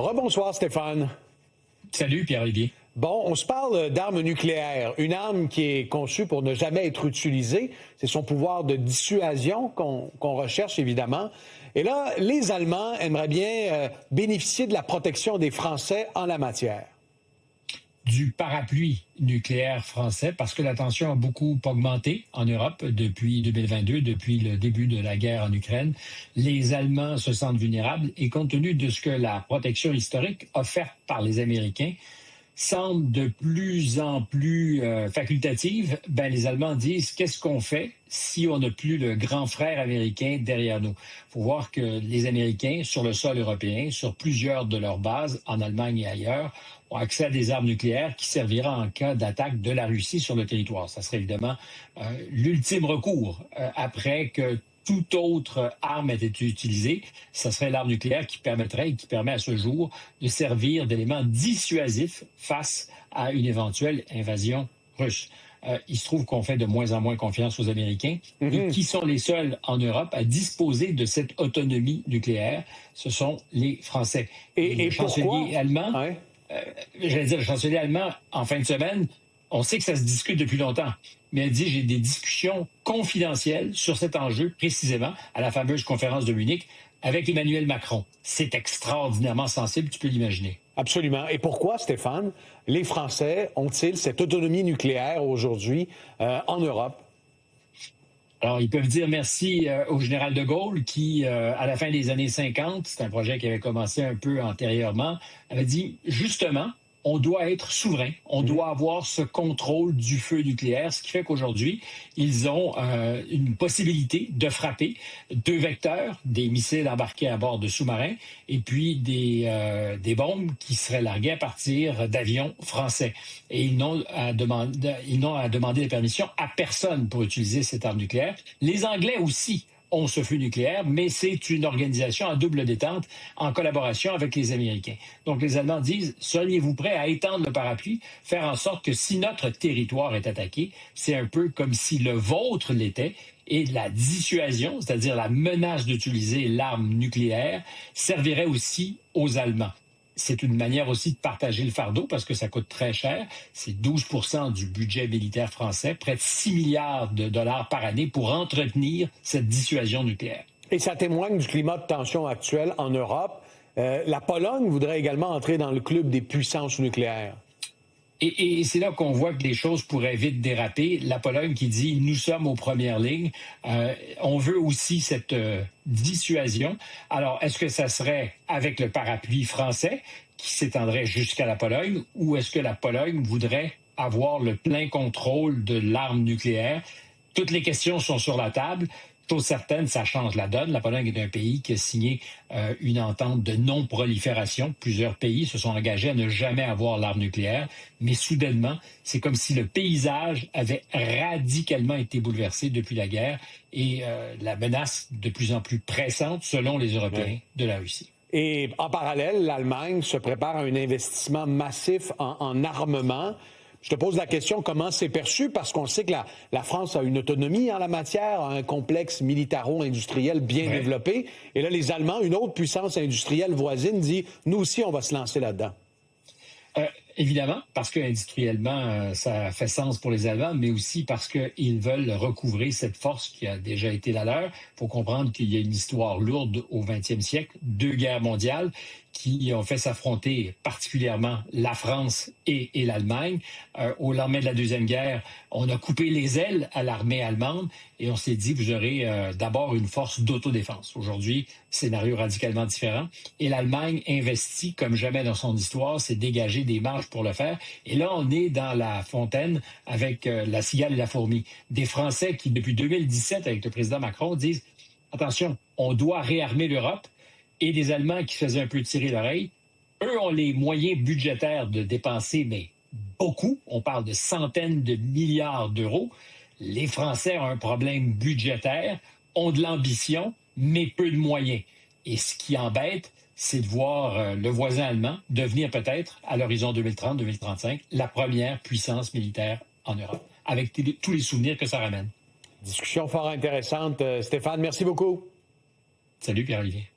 Rebonsoir Stéphane. Salut Pierre-Olivier. Bon, on se parle d'armes nucléaires, une arme qui est conçue pour ne jamais être utilisée. C'est son pouvoir de dissuasion qu'on recherche évidemment. Et là, les Allemands aimeraient bien bénéficier de la protection des Français en la matière. Du parapluie nucléaire français, parce que la tension a beaucoup augmenté en Europe depuis 2022, depuis le début de la guerre en Ukraine. Les Allemands se sentent vulnérables et compte tenu de ce que la protection historique offerte par les Américains semble de plus en plus facultative, les Allemands disent qu'est-ce qu'on fait si on n'a plus le grand frère américain derrière nous. Il faut voir que les Américains, sur le sol européen, sur plusieurs de leurs bases, en Allemagne et ailleurs, ont accès à des armes nucléaires qui servira en cas d'attaque de la Russie sur le territoire. Ça serait évidemment l'ultime recours après que toute autre arme ait été utilisée. Ça serait l'arme nucléaire qui permettrait et qui permet à ce jour de servir d'élément dissuasif face à une éventuelle invasion russe. Il se trouve qu'on fait de moins en moins confiance aux Américains. Et qui sont les seuls en Europe à disposer de cette autonomie nucléaire? Ce sont les Français. Et le chancelier allemand, le chancelier allemand, en fin de semaine, on sait que ça se discute depuis longtemps, mais elle dit j'ai des discussions confidentielles sur cet enjeu précisément à la fameuse conférence de Munich avec Emmanuel Macron. C'est extraordinairement sensible, tu peux l'imaginer. Absolument. Et pourquoi, Stéphane, les Français ont-ils cette autonomie nucléaire aujourd'hui en Europe? Alors, ils peuvent dire merci au général de Gaulle qui, à la fin des années 50, c'est un projet qui avait commencé un peu antérieurement, avait dit justement, on doit être souverain, on doit avoir ce contrôle du feu nucléaire, ce qui fait qu'aujourd'hui, ils ont une possibilité de frapper 2 vecteurs, des missiles embarqués à bord de sous-marins, et puis des bombes qui seraient larguées à partir d'avions français. Et ils n'ont à demander la permission à personne pour utiliser cette arme nucléaire. Les Anglais aussi ont ce feu nucléaire, mais c'est une organisation à double détente en collaboration avec les Américains. Donc les Allemands disent, seriez-vous prêts à étendre le parapluie, faire en sorte que si notre territoire est attaqué, c'est un peu comme si le vôtre l'était, et la dissuasion, c'est-à-dire la menace d'utiliser l'arme nucléaire, servirait aussi aux Allemands. C'est une manière aussi de partager le fardeau parce que ça coûte très cher. C'est 12% du budget militaire français, près de 6 milliards de dollars par année pour entretenir cette dissuasion nucléaire. Et ça témoigne du climat de tension actuel en Europe. La Pologne voudrait également entrer dans le club des puissances nucléaires. Et c'est là qu'on voit que les choses pourraient vite déraper. La Pologne qui dit « nous sommes aux premières lignes ». On veut aussi cette dissuasion. Alors, est-ce que ça serait avec le parapluie français qui s'étendrait jusqu'à la Pologne ou est-ce que la Pologne voudrait avoir le plein contrôle de l'arme nucléaire? Toutes les questions sont sur la table. Chose certaine, ça change la donne. La Pologne est un pays qui a signé une entente de non-prolifération. Plusieurs pays se sont engagés à ne jamais avoir l'arme nucléaire. Mais soudainement, c'est comme si le paysage avait radicalement été bouleversé depuis la guerre et la menace de plus en plus pressante, selon les Européens, de la Russie. Et en parallèle, l'Allemagne se prépare à un investissement massif en armement. Je te pose la question, comment c'est perçu? Parce qu'on sait que la France a une autonomie en la matière, a un complexe militaro-industriel bien développé. Et là, les Allemands, une autre puissance industrielle voisine, dit « nous aussi, on va se lancer là-dedans ». Évidemment, parce que industriellement, ça fait sens pour les Allemands, mais aussi parce qu'ils veulent recouvrer cette force qui a déjà été la leur. Il faut comprendre qu'il y a une histoire lourde au 20e siècle, 2 guerres mondiales qui ont fait s'affronter particulièrement la France et l'Allemagne. Au lendemain de la Deuxième Guerre, on a coupé les ailes à l'armée allemande et on s'est dit, vous aurez d'abord une force d'autodéfense. Aujourd'hui, scénario radicalement différent. Et l'Allemagne investit comme jamais dans son histoire, s'est dégagé des marges pour le faire. Et là, on est dans la fontaine avec la cigale et la fourmi. Des Français qui, depuis 2017, avec le président Macron, disent, attention, on doit réarmer l'Europe. Et des Allemands qui faisaient un peu tirer l'oreille. Eux ont les moyens budgétaires de dépenser, mais beaucoup. On parle de centaines de milliards d'euros. Les Français ont un problème budgétaire, ont de l'ambition, mais peu de moyens. Et ce qui embête, c'est de voir le voisin allemand devenir peut-être, à l'horizon 2030-2035, la première puissance militaire en Europe, avec tous les souvenirs que ça ramène. Discussion fort intéressante. Stéphane, merci beaucoup. Salut Pierre-Olivier.